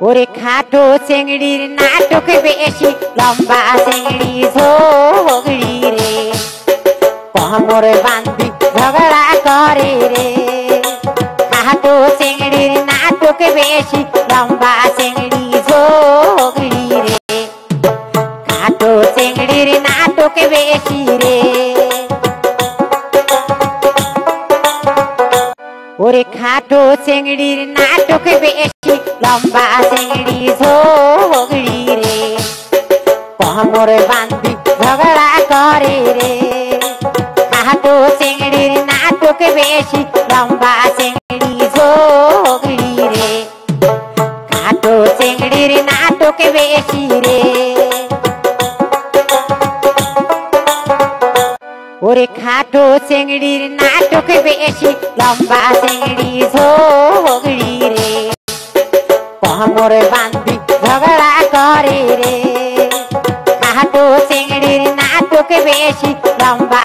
ওরে খাটো চেংড়ির নাটক বেশি, লম্বা চেংড়ি ঝগড়ি রে, কোমর বান্ধি ঝগড়া করে রে। খাটো চেংড়ির নাটক বেশি, লম্বা চেংড়ি ঝগড়ি রে, খাটো চেংড়ির নাটক বেশি রে। ওরে খাটো চেংড়ির নাটক বেশি, লম্বা চেংড়ি ঝগড়ি রে, কোমর বান্ধি ঝগড়া করে রে। খাটো চেংড়ির নাটক বেশি, লম্বা চেংড়ি ঝগড়ি রে, খাটো চেংড়ির নাটক বেশি রে। ওরে খাটো চেংড়ির নাটক বেশি, লম্বা চেংড়ি ঝগড়ি রে, কোমর বান্ধি ঝগড়া করে রে। খাটো চেংড়ির নাটক বেশি, লম্বা